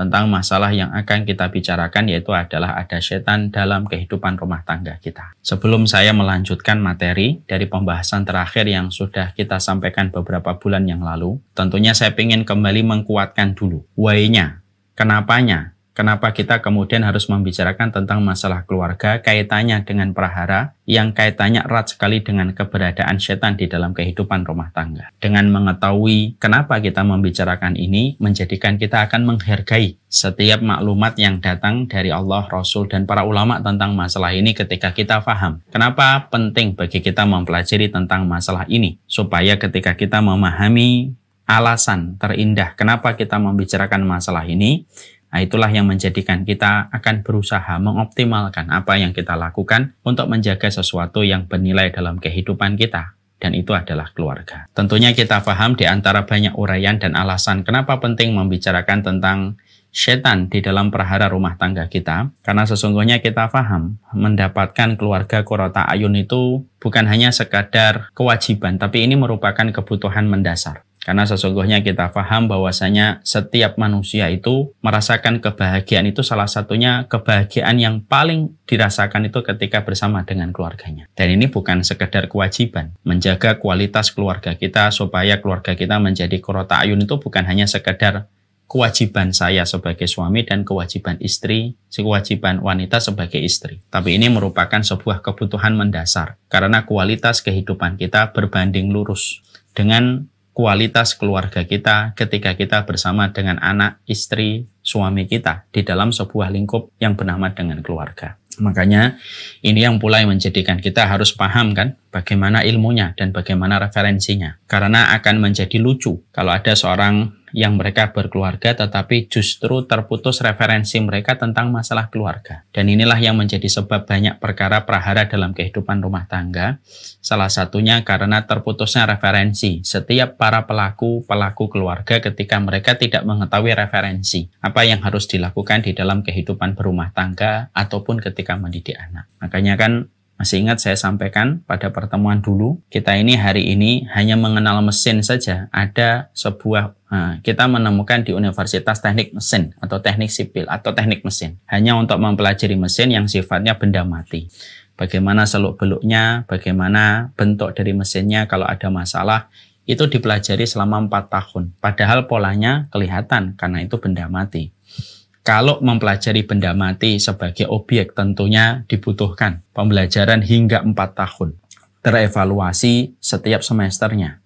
tentang masalah yang akan kita bicarakan, yaitu adalah ada setan dalam kehidupan rumah tangga kita. Sebelum saya melanjutkan materi dari pembahasan terakhir yang sudah kita sampaikan beberapa bulan yang lalu, tentunya saya ingin kembali mengkuatkan dulu why-nya, kenapanya. Kenapa kita kemudian harus membicarakan tentang masalah keluarga, kaitannya dengan prahara, yang kaitannya erat sekali dengan keberadaan setan di dalam kehidupan rumah tangga. Dengan mengetahui kenapa kita membicarakan ini, menjadikan kita akan menghargai setiap maklumat yang datang dari Allah, Rasul, dan para ulama tentang masalah ini ketika kita paham. Kenapa penting bagi kita mempelajari tentang masalah ini? Supaya ketika kita memahami alasan terindah kenapa kita membicarakan masalah ini, nah, itulah yang menjadikan kita akan berusaha mengoptimalkan apa yang kita lakukan untuk menjaga sesuatu yang bernilai dalam kehidupan kita. Dan itu adalah keluarga. Tentunya kita paham di antara banyak uraian dan alasan kenapa penting membicarakan tentang setan di dalam prahara rumah tangga kita. Karena sesungguhnya kita paham mendapatkan keluarga qurrata ayun itu bukan hanya sekadar kewajiban, tapi ini merupakan kebutuhan mendasar. Karena sesungguhnya kita paham bahwasanya setiap manusia itu merasakan kebahagiaan itu salah satunya kebahagiaan yang paling dirasakan itu ketika bersama dengan keluarganya. Dan ini bukan sekedar kewajiban. Menjaga kualitas keluarga kita supaya keluarga kita menjadi qurrata ayun itu bukan hanya sekedar kewajiban saya sebagai suami dan kewajiban istri, kewajiban wanita sebagai istri. Tapi ini merupakan sebuah kebutuhan mendasar. Karena kualitas kehidupan kita berbanding lurus dengan kualitas keluarga kita ketika kita bersama dengan anak, istri, suami kita di dalam sebuah lingkup yang bernama dengan keluarga. Makanya ini yang pula yang menjadikan kita harus paham kan bagaimana ilmunya dan bagaimana referensinya. Karena akan menjadi lucu kalau ada seorang yang mereka berkeluarga tetapi justru terputus referensi mereka tentang masalah keluarga. Dan inilah yang menjadi sebab banyak perkara prahara dalam kehidupan rumah tangga. Salah satunya karena terputusnya referensi. Setiap para pelaku keluarga ketika mereka tidak mengetahui referensi apa yang harus dilakukan di dalam kehidupan berumah tangga ataupun ketika mendidik anak. Makanya kan masih ingat saya sampaikan pada pertemuan dulu, kita ini hari ini hanya mengenal mesin saja. Ada sebuah, kita menemukan di Universitas Teknik Mesin atau Teknik Sipil atau Teknik Mesin. Hanya untuk mempelajari mesin yang sifatnya benda mati. Bagaimana seluk-beluknya, bagaimana bentuk dari mesinnya kalau ada masalah, itu dipelajari selama 4 tahun. Padahal polanya kelihatan karena itu benda mati. Kalau mempelajari benda mati sebagai objek tentunya dibutuhkan pembelajaran hingga 4 tahun. Terevaluasi setiap semesternya.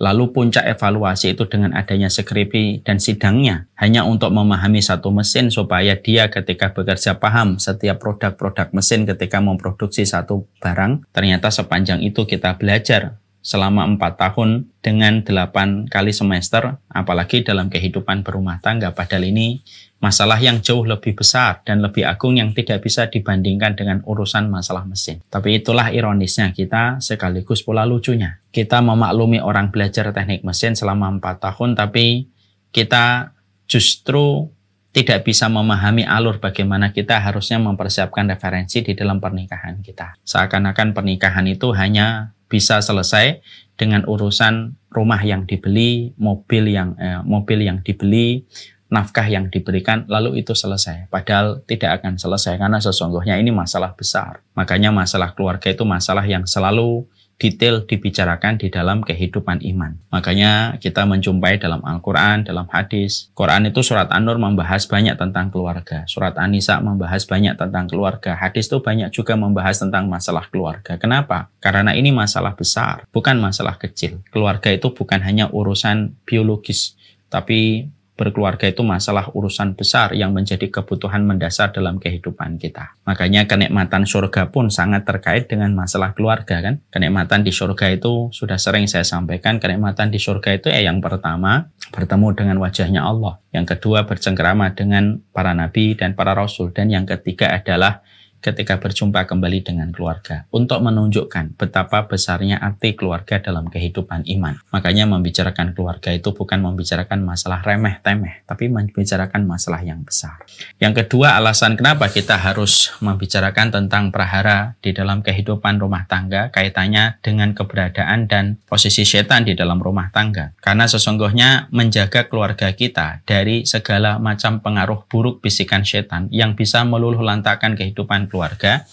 Lalu puncak evaluasi itu dengan adanya skripsi dan sidangnya hanya untuk memahami satu mesin supaya dia ketika bekerja paham setiap produk-produk mesin ketika memproduksi satu barang. Ternyata sepanjang itu kita belajar selama 4 tahun dengan 8 kali semester, apalagi dalam kehidupan berumah tangga. Padahal ini masalah yang jauh lebih besar dan lebih agung yang tidak bisa dibandingkan dengan urusan masalah mesin. Tapi itulah ironisnya kita sekaligus pula lucunya. Kita memaklumi orang belajar teknik mesin selama 4 tahun, tapi kita justru tidak bisa memahami alur bagaimana kita harusnya mempersiapkan referensi di dalam pernikahan kita. Seakan-akan pernikahan itu hanya bisa selesai dengan urusan rumah yang dibeli, mobil yang dibeli, nafkah yang diberikan, lalu itu selesai. Padahal tidak akan selesai karena sesungguhnya ini masalah besar. Makanya masalah keluarga itu masalah yang selalu detail dibicarakan di dalam kehidupan iman. Makanya kita menjumpai dalam Al-Quran, dalam hadis. Quran itu surat An-Nur membahas banyak tentang keluarga. Surat An-Nisa membahas banyak tentang keluarga. Hadis itu banyak juga membahas tentang masalah keluarga. Kenapa? Karena ini masalah besar, bukan masalah kecil. Keluarga itu bukan hanya urusan biologis, tapi berkeluarga itu masalah urusan besar yang menjadi kebutuhan mendasar dalam kehidupan kita. Makanya kenikmatan surga pun sangat terkait dengan masalah keluarga kan. Kenikmatan di surga itu sudah sering saya sampaikan. Kenikmatan di surga itu yang pertama bertemu dengan wajahnya Allah. Yang kedua bercengkerama dengan para nabi dan para rasul. Dan yang ketiga adalah ketika berjumpa kembali dengan keluarga untuk menunjukkan betapa besarnya arti keluarga dalam kehidupan iman. Makanya membicarakan keluarga itu bukan membicarakan masalah remeh-temeh, tapi membicarakan masalah yang besar. Yang kedua, alasan kenapa kita harus membicarakan tentang prahara di dalam kehidupan rumah tangga kaitannya dengan keberadaan dan posisi setan di dalam rumah tangga. Karena sesungguhnya menjaga keluarga kita dari segala macam pengaruh buruk bisikan setan yang bisa meluluh lantakkan kehidupan keluarga,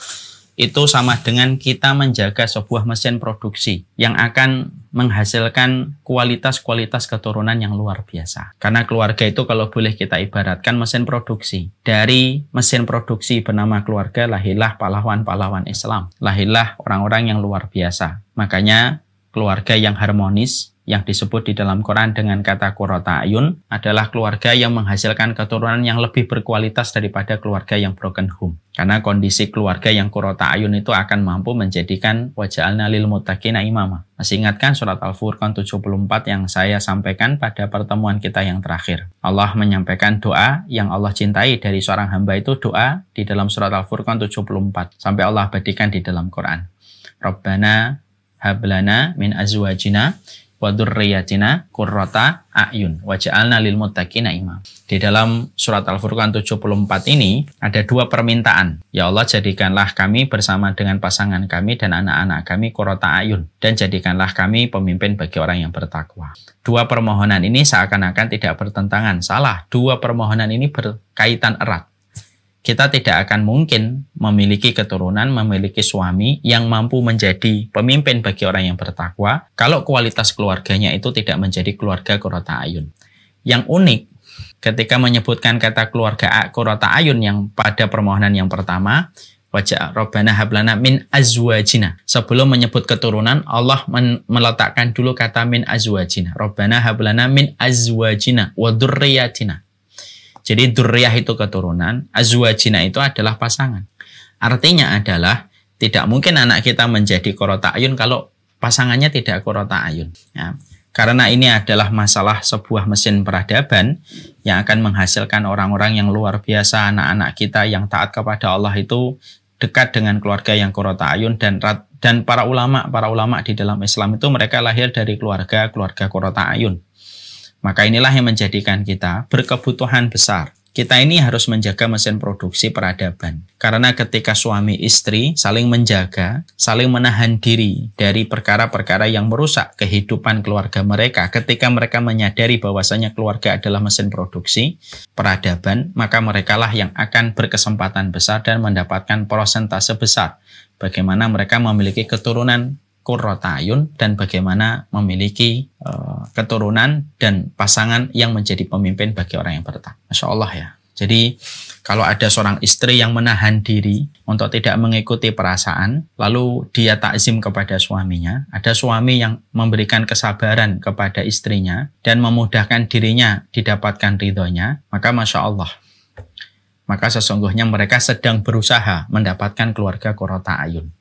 itu sama dengan kita menjaga sebuah mesin produksi yang akan menghasilkan kualitas-kualitas keturunan yang luar biasa. Karena keluarga itu kalau boleh kita ibaratkan mesin produksi. Dari mesin produksi bernama keluarga lahirlah pahlawan-pahlawan Islam. Lahirlah orang-orang yang luar biasa. Makanya keluarga yang harmonis, yang disebut di dalam Quran dengan kata qurrata ayun, adalah keluarga yang menghasilkan keturunan yang lebih berkualitas daripada keluarga yang broken home. Karena kondisi keluarga yang qurrata ayun itu akan mampu menjadikan waja'alna lil muttaqina imama. Masih ingatkan surat Al-Furqan 74 yang saya sampaikan pada pertemuan kita yang terakhir. Allah menyampaikan doa yang Allah cintai dari seorang hamba itu doa di dalam surat Al-Furqan 74. Sampai Allah abadikan di dalam Quran. Rabbana hablana min azwajina wa dzurriyyatina qurrata a'yun waj'alna lil muttaqina imama. Di dalam surat Al-Furqan 74 ini ada dua permintaan. Ya Allah, jadikanlah kami bersama dengan pasangan kami dan anak-anak kami qurrata a'yun, dan jadikanlah kami pemimpin bagi orang yang bertakwa. Dua permohonan ini seakan-akan tidak bertentangan. Salah, dua permohonan ini berkaitan erat. Kita tidak akan mungkin memiliki keturunan, memiliki suami yang mampu menjadi pemimpin bagi orang yang bertakwa kalau kualitas keluarganya itu tidak menjadi keluarga qurrata ayun. Yang unik, ketika menyebutkan kata keluarga qurrata ayun yang pada permohonan yang pertama, wajah Rabbana hablana min azwajina. Sebelum menyebut keturunan, Allah meletakkan dulu kata min azwajina. Rabbana hablana min azwajina wa dzurriyyatina. Jadi dzurriyah itu keturunan, azwajina itu adalah pasangan. Artinya adalah tidak mungkin anak kita menjadi qurrata ayun kalau pasangannya tidak qurrata ayun. Ya. Karena ini adalah masalah sebuah mesin peradaban yang akan menghasilkan orang-orang yang luar biasa. Anak-anak kita yang taat kepada Allah itu dekat dengan keluarga yang qurrata ayun, dan para ulama di dalam Islam itu mereka lahir dari keluarga qurrata ayun. Maka inilah yang menjadikan kita berkebutuhan besar. Kita ini harus menjaga mesin produksi peradaban. Karena ketika suami istri saling menjaga, saling menahan diri dari perkara-perkara yang merusak kehidupan keluarga mereka, ketika mereka menyadari bahwasanya keluarga adalah mesin produksi peradaban, maka merekalah yang akan berkesempatan besar dan mendapatkan persentase besar bagaimana mereka memiliki keturunan qurrata ayun dan bagaimana memiliki keturunan dan pasangan yang menjadi pemimpin bagi orang yang bertakwa. Masya Allah ya. Jadi kalau ada seorang istri yang menahan diri untuk tidak mengikuti perasaan, lalu dia takzim kepada suaminya, ada suami yang memberikan kesabaran kepada istrinya dan memudahkan dirinya didapatkan ridhonya, maka Masya Allah. Maka sesungguhnya mereka sedang berusaha mendapatkan keluarga qurrata ayun.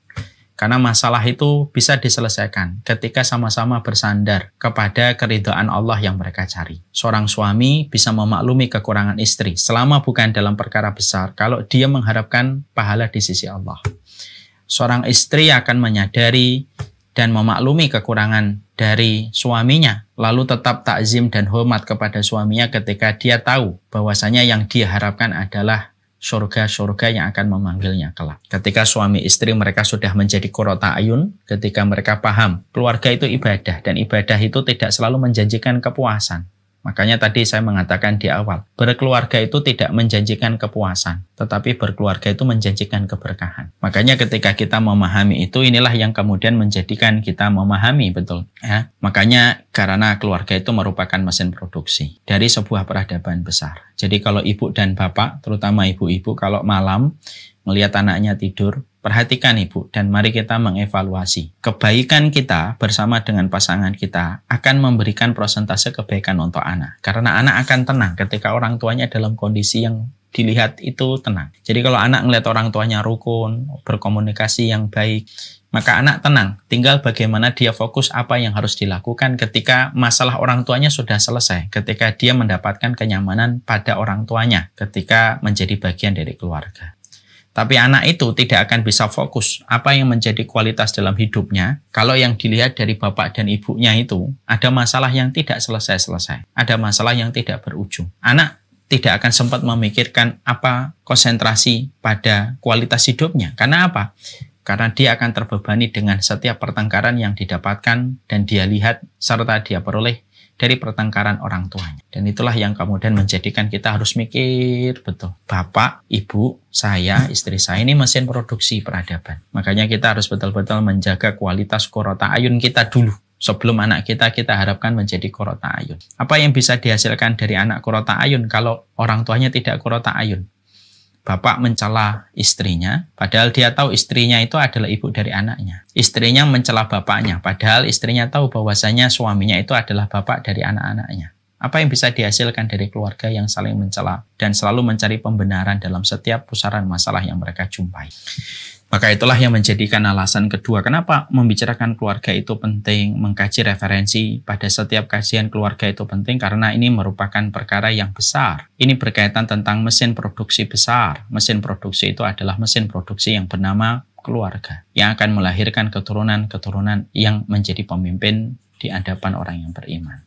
Karena masalah itu bisa diselesaikan ketika sama-sama bersandar kepada keridhaan Allah yang mereka cari. Seorang suami bisa memaklumi kekurangan istri selama bukan dalam perkara besar kalau dia mengharapkan pahala di sisi Allah. Seorang istri akan menyadari dan memaklumi kekurangan dari suaminya, lalu tetap takzim dan hormat kepada suaminya ketika dia tahu bahwasanya yang dia harapkan adalah surga-surga yang akan memanggilnya kelak. Ketika suami istri mereka sudah menjadi qurrata ayun, ketika mereka paham keluarga itu ibadah, dan ibadah itu tidak selalu menjanjikan kepuasan. Makanya tadi saya mengatakan di awal, berkeluarga itu tidak menjanjikan kepuasan, tetapi berkeluarga itu menjanjikan keberkahan. Makanya ketika kita memahami itu, inilah yang kemudian menjadikan kita memahami betul. Ya. Makanya karena keluarga itu merupakan mesin produksi dari sebuah peradaban besar. Jadi kalau ibu dan bapak, terutama ibu-ibu, kalau malam melihat anaknya tidur, perhatikan ibu, dan mari kita mengevaluasi. Kebaikan kita bersama dengan pasangan kita akan memberikan persentase kebaikan untuk anak. Karena anak akan tenang ketika orang tuanya dalam kondisi yang dilihat itu tenang. Jadi kalau anak melihat orang tuanya rukun, berkomunikasi yang baik, maka anak tenang. Tinggal bagaimana dia fokus apa yang harus dilakukan ketika masalah orang tuanya sudah selesai. Ketika dia mendapatkan kenyamanan pada orang tuanya, ketika menjadi bagian dari keluarga. Tapi anak itu tidak akan bisa fokus apa yang menjadi kualitas dalam hidupnya kalau yang dilihat dari bapak dan ibunya itu ada masalah yang tidak selesai-selesai, ada masalah yang tidak berujung. Anak tidak akan sempat memikirkan apa konsentrasi pada kualitas hidupnya. Karena apa? Karena dia akan terbebani dengan setiap pertengkaran yang didapatkan dan dia lihat serta dia peroleh dari pertengkaran orang tuanya. Dan itulah yang kemudian menjadikan kita harus mikir betul. Bapak, ibu, saya, istri saya ini mesin produksi peradaban. Makanya kita harus betul-betul menjaga kualitas qurrata ayun kita dulu. Sebelum anak kita harapkan menjadi qurrata ayun. Apa yang bisa dihasilkan dari anak qurrata ayun kalau orang tuanya tidak qurrata ayun? Bapak mencela istrinya, padahal dia tahu istrinya itu adalah ibu dari anaknya. Istrinya mencela bapaknya, padahal istrinya tahu bahwasanya suaminya itu adalah bapak dari anak-anaknya. Apa yang bisa dihasilkan dari keluarga yang saling mencela dan selalu mencari pembenaran dalam setiap pusaran masalah yang mereka jumpai? Maka itulah yang menjadikan alasan kedua kenapa membicarakan keluarga itu penting, mengkaji referensi pada setiap kajian keluarga itu penting karena ini merupakan perkara yang besar. Ini berkaitan tentang mesin produksi besar. Mesin produksi itu adalah mesin produksi yang bernama keluarga yang akan melahirkan keturunan-keturunan yang menjadi pemimpin di hadapan orang yang beriman.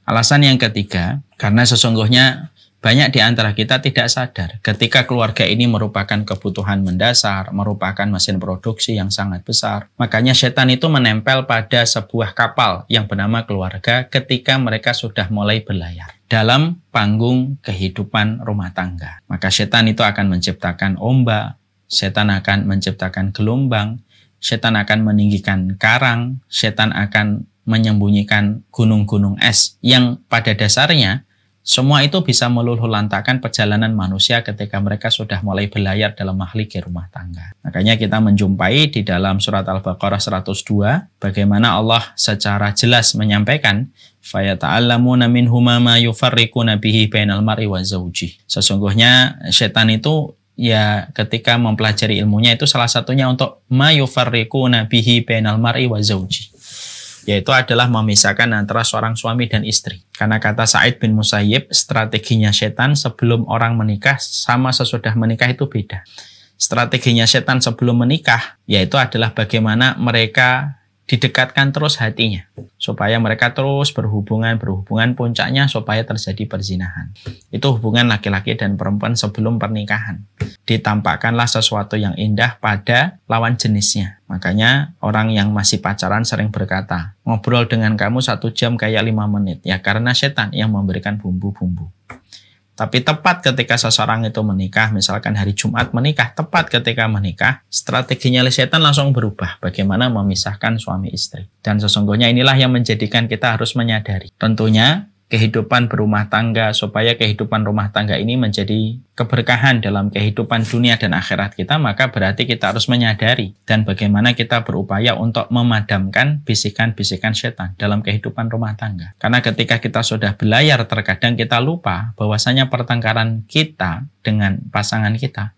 Alasan yang ketiga, karena sesungguhnya banyak di antara kita tidak sadar ketika keluarga ini merupakan kebutuhan mendasar, merupakan mesin produksi yang sangat besar. Makanya setan itu menempel pada sebuah kapal yang bernama keluarga ketika mereka sudah mulai berlayar dalam panggung kehidupan rumah tangga. Maka setan itu akan menciptakan ombak, setan akan menciptakan gelombang, setan akan meninggikan karang, setan akan menyembunyikan gunung-gunung es yang pada dasarnya semua itu bisa meluluh lantakan perjalanan manusia ketika mereka sudah mulai berlayar dalam mahligai rumah tangga. Makanya kita menjumpai di dalam surat Al-Baqarah 102 bagaimana Allah secara jelas menyampaikan fayata'allamuna minhuma ma yufarriquna bihi bainal mar'i wa zawji. Sesungguhnya setan itu ya ketika mempelajari ilmunya itu salah satunya untuk ma yufarriquna bihi bainal mar'i wa zawji, yaitu adalah memisahkan antara seorang suami dan istri. Karena kata Sa'id bin Musayyib, strateginya setan sebelum orang menikah sama sesudah menikah itu beda. Strateginya setan sebelum menikah, yaitu adalah bagaimana mereka didekatkan terus hatinya, supaya mereka terus berhubungan puncaknya supaya terjadi perzinahan. Itu hubungan laki-laki dan perempuan sebelum pernikahan. Ditampakkanlah sesuatu yang indah pada lawan jenisnya. Makanya orang yang masih pacaran sering berkata, ngobrol dengan kamu 1 jam kayak 5 menit. Ya karena setan yang memberikan bumbu-bumbu. Tapi tepat ketika seseorang itu menikah, misalkan hari Jumat menikah, tepat ketika menikah, strateginya setan langsung berubah. Bagaimana memisahkan suami istri. Dan sesungguhnya inilah yang menjadikan kita harus menyadari. Tentunya kehidupan berumah tangga, supaya kehidupan rumah tangga ini menjadi keberkahan dalam kehidupan dunia dan akhirat kita, maka berarti kita harus menyadari dan bagaimana kita berupaya untuk memadamkan bisikan-bisikan setan dalam kehidupan rumah tangga. Karena ketika kita sudah berlayar, terkadang kita lupa bahwasanya pertengkaran kita dengan pasangan kita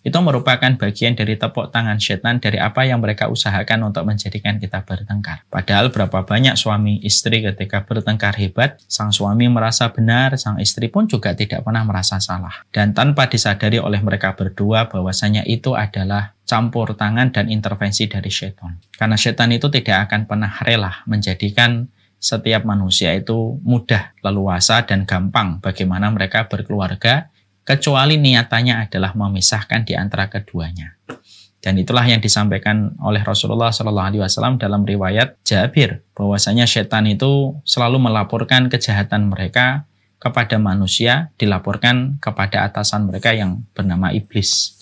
itu merupakan bagian dari tepuk tangan setan dari apa yang mereka usahakan untuk menjadikan kita bertengkar. Padahal berapa banyak suami istri ketika bertengkar hebat, sang suami merasa benar, sang istri pun juga tidak pernah merasa salah. Dan tanpa disadari oleh mereka berdua bahwasanya itu adalah campur tangan dan intervensi dari setan. Karena setan itu tidak akan pernah rela menjadikan setiap manusia itu mudah, leluasa, dan gampang bagaimana mereka berkeluarga, kecuali niatannya adalah memisahkan di antara keduanya. Dan itulah yang disampaikan oleh Rasulullah SAW dalam riwayat Jabir, bahwasanya setan itu selalu melaporkan kejahatan mereka kepada manusia, dilaporkan kepada atasan mereka yang bernama iblis.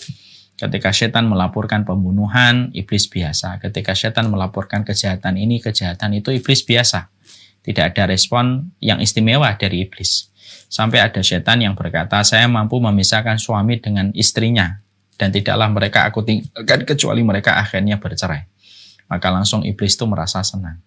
Ketika setan melaporkan pembunuhan, iblis biasa. Ketika setan melaporkan kejahatan ini, kejahatan itu, iblis biasa. Tidak ada respon yang istimewa dari iblis. Sampai ada setan yang berkata, saya mampu memisahkan suami dengan istrinya, dan tidaklah mereka aku tinggalkan kecuali mereka akhirnya bercerai. Maka langsung iblis itu merasa senang.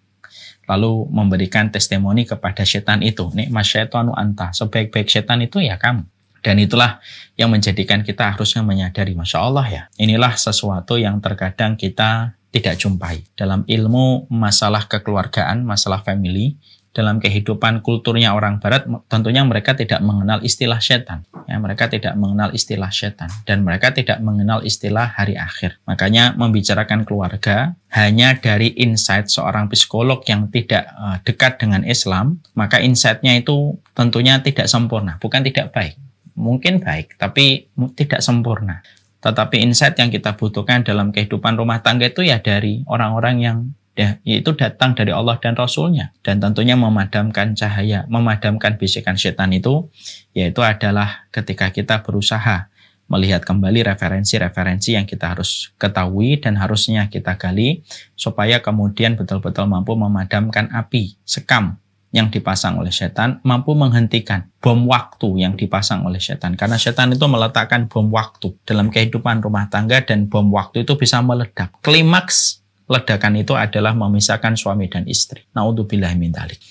Lalu memberikan testimoni kepada setan itu, nikmat syaitanu anta, sebaik-baik setan itu ya kamu. Dan itulah yang menjadikan kita harusnya menyadari, Masya Allah ya, inilah sesuatu yang terkadang kita tidak jumpai. Dalam ilmu masalah kekeluargaan, masalah family, dalam kehidupan kulturnya orang Barat, tentunya mereka tidak mengenal istilah setan. Ya, mereka tidak mengenal istilah setan dan mereka tidak mengenal istilah hari akhir. Makanya membicarakan keluarga hanya dari insight seorang psikolog yang tidak dekat dengan Islam, maka insight-nya itu tentunya tidak sempurna, bukan tidak baik. Mungkin baik, tapi tidak sempurna. Tetapi insight yang kita butuhkan dalam kehidupan rumah tangga itu ya dari orang-orang yang yaitu datang dari Allah dan Rasul-Nya. Dan tentunya memadamkan cahaya, memadamkan bisikan setan itu, yaitu adalah ketika kita berusaha melihat kembali referensi-referensi yang kita harus ketahui dan harusnya kita gali, supaya kemudian betul-betul mampu memadamkan api, sekam yang dipasang oleh setan, mampu menghentikan bom waktu yang dipasang oleh setan. Karena setan itu meletakkan bom waktu dalam kehidupan rumah tangga dan bom waktu itu bisa meledak. Klimaks ledakan itu adalah memisahkan suami dan istri. Naudzubillahi min dzalik.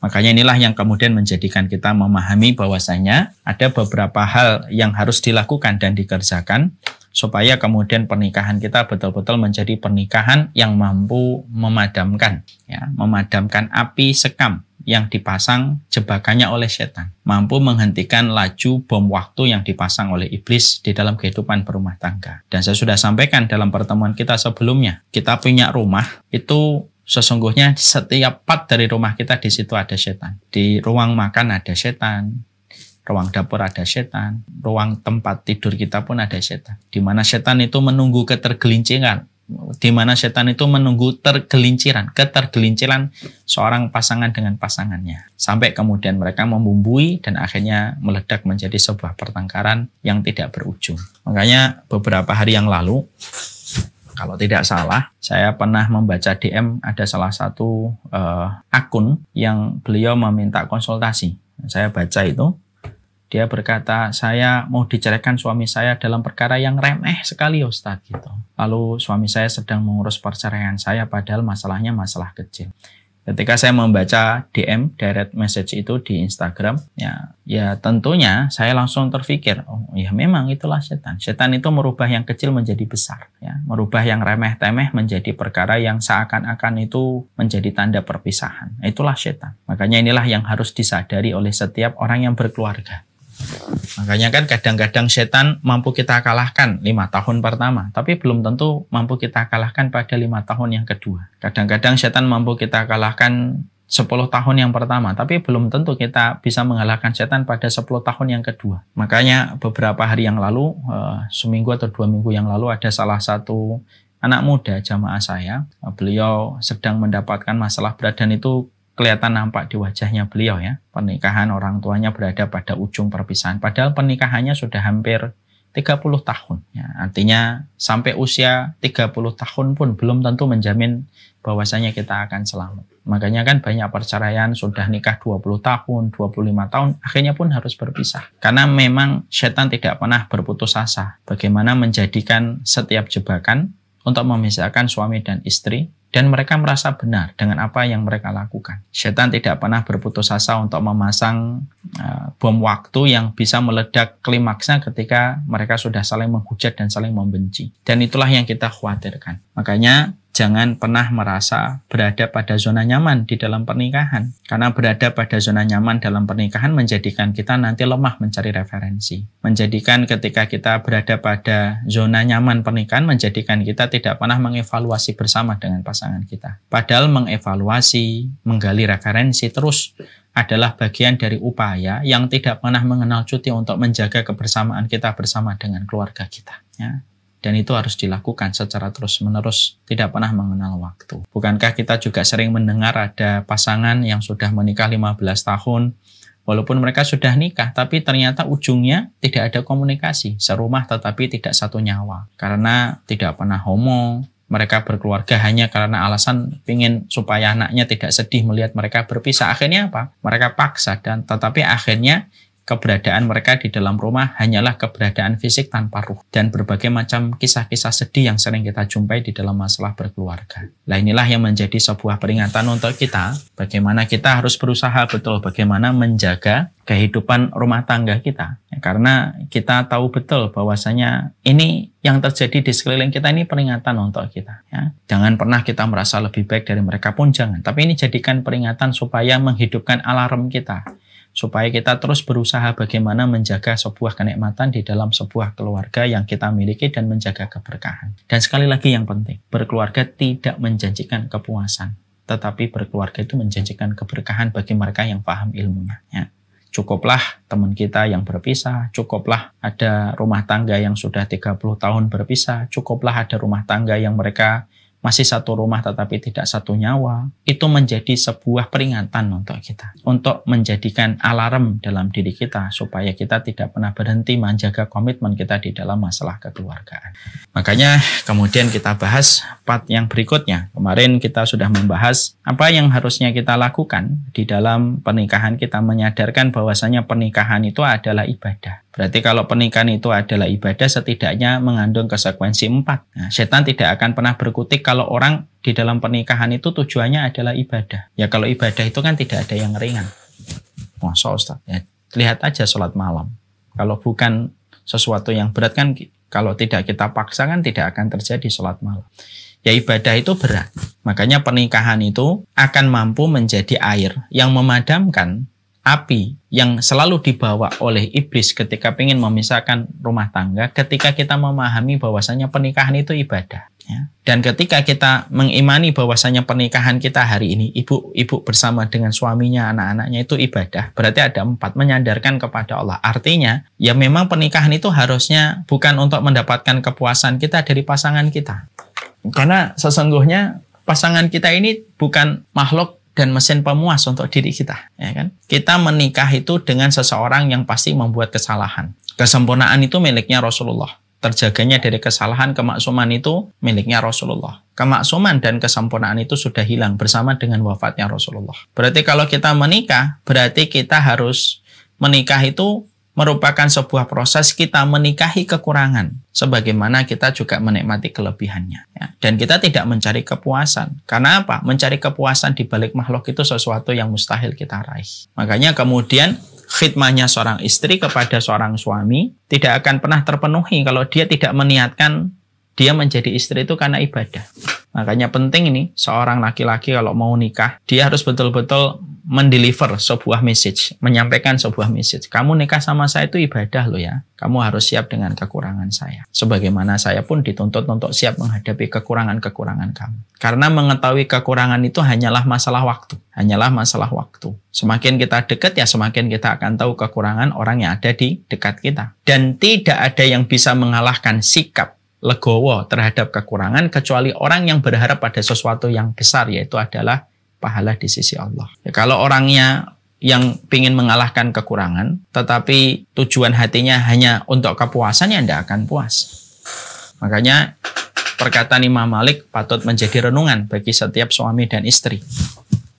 Makanya inilah yang kemudian menjadikan kita memahami bahwasanya ada beberapa hal yang harus dilakukan dan dikerjakan supaya kemudian pernikahan kita betul-betul menjadi pernikahan yang mampu memadamkan, ya, memadamkan api sekam yang dipasang jebakannya oleh setan, mampu menghentikan laju bom waktu yang dipasang oleh iblis di dalam kehidupan berumah tangga. Dan saya sudah sampaikan dalam pertemuan kita sebelumnya, kita punya rumah itu sesungguhnya setiap part dari rumah kita di situ ada setan. Di ruang makan ada setan, ruang dapur ada setan, ruang tempat tidur kita pun ada setan. Di mana setan itu menunggu ketergelinciran, di mana setan itu menunggu ketergelinciran seorang pasangan dengan pasangannya. Sampai kemudian mereka membumbui dan akhirnya meledak menjadi sebuah pertengkaran yang tidak berujung. Makanya beberapa hari yang lalu, kalau tidak salah, saya pernah membaca DM ada salah satu akun yang beliau meminta konsultasi. Saya baca itu. Dia berkata, saya mau diceraikan suami saya dalam perkara yang remeh sekali Ustadz gitu. Lalu suami saya sedang mengurus perceraian saya padahal masalahnya masalah kecil. Ketika saya membaca DM, direct message itu di Instagram, ya tentunya saya langsung terpikir, oh ya memang itulah setan. Setan itu merubah yang kecil menjadi besar, ya, merubah yang remeh-temeh menjadi perkara yang seakan-akan itu menjadi tanda perpisahan. Itulah setan. Makanya inilah yang harus disadari oleh setiap orang yang berkeluarga. Makanya kan kadang-kadang setan mampu kita kalahkan 5 tahun pertama, tapi belum tentu mampu kita kalahkan pada 5 tahun yang kedua. Kadang-kadang setan mampu kita kalahkan 10 tahun yang pertama, tapi belum tentu kita bisa mengalahkan setan pada 10 tahun yang kedua. Makanya beberapa hari yang lalu, seminggu atau 2 minggu yang lalu, ada salah satu anak muda jamaah saya, beliau sedang mendapatkan masalah berat dan itu kelihatan nampak di wajahnya beliau, ya. Pernikahan orang tuanya berada pada ujung perpisahan. Padahal pernikahannya sudah hampir 30 tahun. Ya. Artinya sampai usia 30 tahun pun belum tentu menjamin bahwasanya kita akan selamat. Makanya kan banyak perceraian sudah nikah 20 tahun, 25 tahun, akhirnya pun harus berpisah. Karena memang setan tidak pernah berputus asa. Bagaimana menjadikan setiap jebakan untuk memisahkan suami dan istri, dan mereka merasa benar dengan apa yang mereka lakukan. Setan tidak pernah berputus asa untuk memasang bom waktu yang bisa meledak klimaksnya ketika mereka sudah saling menghujat dan saling membenci. Dan itulah yang kita khawatirkan. Makanya jangan pernah merasa berada pada zona nyaman di dalam pernikahan. Karena berada pada zona nyaman dalam pernikahan menjadikan kita nanti lemah mencari referensi. Menjadikan ketika kita berada pada zona nyaman pernikahan, menjadikan kita tidak pernah mengevaluasi bersama dengan pasangan kita. Padahal mengevaluasi, menggali referensi terus adalah bagian dari upaya yang tidak pernah mengenal cuti untuk menjaga kebersamaan kita bersama dengan keluarga kita. Ya. Dan itu harus dilakukan secara terus-menerus, tidak pernah mengenal waktu. Bukankah kita juga sering mendengar ada pasangan yang sudah menikah 15 tahun, walaupun mereka sudah nikah, tapi ternyata ujungnya tidak ada komunikasi, serumah tetapi tidak satu nyawa. Karena tidak pernah ngomong, mereka berkeluarga hanya karena alasan ingin supaya anaknya tidak sedih melihat mereka berpisah. Akhirnya apa? Mereka paksa, dan tetapi akhirnya keberadaan mereka di dalam rumah hanyalah keberadaan fisik tanpa ruh. Dan berbagai macam kisah-kisah sedih yang sering kita jumpai di dalam masalah berkeluarga. Nah, inilah yang menjadi sebuah peringatan untuk kita, bagaimana kita harus berusaha betul bagaimana menjaga kehidupan rumah tangga kita. Ya, karena kita tahu betul bahwasanya ini yang terjadi di sekeliling kita ini peringatan untuk kita. Ya. Jangan pernah kita merasa lebih baik dari mereka pun jangan. Tapi ini jadikan peringatan supaya menghidupkan alarm kita. Supaya kita terus berusaha bagaimana menjaga sebuah kenikmatan di dalam sebuah keluarga yang kita miliki dan menjaga keberkahan. Dan sekali lagi yang penting, berkeluarga tidak menjanjikan kepuasan, tetapi berkeluarga itu menjanjikan keberkahan bagi mereka yang paham ilmunya. Ya. Cukuplah teman kita yang berpisah, cukuplah ada rumah tangga yang sudah 30 tahun berpisah, cukuplah ada rumah tangga yang mereka masih satu rumah tetapi tidak satu nyawa. Itu menjadi sebuah peringatan untuk kita, untuk menjadikan alarm dalam diri kita supaya kita tidak pernah berhenti menjaga komitmen kita di dalam masalah kekeluargaan. Makanya kemudian kita bahas part yang berikutnya. Kemarin kita sudah membahas apa yang harusnya kita lakukan di dalam pernikahan. Kita menyadarkan bahwasanya pernikahan itu adalah ibadah. Berarti kalau pernikahan itu adalah ibadah, setidaknya mengandung konsekuensi 4. Nah, setan tidak akan pernah berkutik kalau orang di dalam pernikahan itu tujuannya adalah ibadah. Ya kalau ibadah itu kan tidak ada yang ringan. Masa Ustaz, ya, lihat aja sholat malam. Kalau bukan sesuatu yang berat kan, kalau tidak kita paksa kan tidak akan terjadi sholat malam. Ya ibadah itu berat. Makanya pernikahan itu akan mampu menjadi air yang memadamkan api yang selalu dibawa oleh iblis ketika ingin memisahkan rumah tangga, ketika kita memahami bahwasanya pernikahan itu ibadah. Ya. Dan ketika kita mengimani bahwasanya pernikahan kita hari ini, ibu bersama dengan suaminya, anak-anaknya itu ibadah, berarti ada 4, menyandarkan kepada Allah. Artinya, ya memang pernikahan itu harusnya bukan untuk mendapatkan kepuasan kita dari pasangan kita. Karena sesungguhnya pasangan kita ini bukan makhluk dan mesin pemuas untuk diri kita, ya kan? Kita menikah itu dengan seseorang yang pasti membuat kesalahan. Kesempurnaan itu miliknya Rasulullah. Terjaganya dari kesalahan, kemaksuman itu miliknya Rasulullah. Kemaksuman dan kesempurnaan itu sudah hilang bersama dengan wafatnya Rasulullah. Berarti kalau kita menikah, berarti kita harus menikah itu merupakan sebuah proses kita menikahi kekurangan, sebagaimana kita juga menikmati kelebihannya. Ya. Dan kita tidak mencari kepuasan. Karena apa? Mencari kepuasan di balik makhluk itu sesuatu yang mustahil kita raih. Makanya kemudian khidmahnya seorang istri kepada seorang suami tidak akan pernah terpenuhi kalau dia tidak meniatkan dia menjadi istri itu karena ibadah. Makanya penting ini, seorang laki-laki kalau mau nikah, dia harus betul-betul mendeliver sebuah message, menyampaikan sebuah message. Kamu nikah sama saya itu ibadah loh ya. Kamu harus siap dengan kekurangan saya. Sebagaimana saya pun dituntut untuk siap menghadapi kekurangan-kekurangan kamu. Karena mengetahui kekurangan itu hanyalah masalah waktu. Hanyalah masalah waktu. Semakin kita dekat ya semakin kita akan tahu kekurangan orang yang ada di dekat kita. Dan tidak ada yang bisa mengalahkan sikap legowo terhadap kekurangan kecuali orang yang berharap pada sesuatu yang besar, yaitu adalah pahala di sisi Allah. Ya, kalau orangnya yang ingin mengalahkan kekurangan tetapi tujuan hatinya hanya untuk kepuasan, ya tidak akan puas. Makanya perkataan Imam Malik patut menjadi renungan bagi setiap suami dan istri.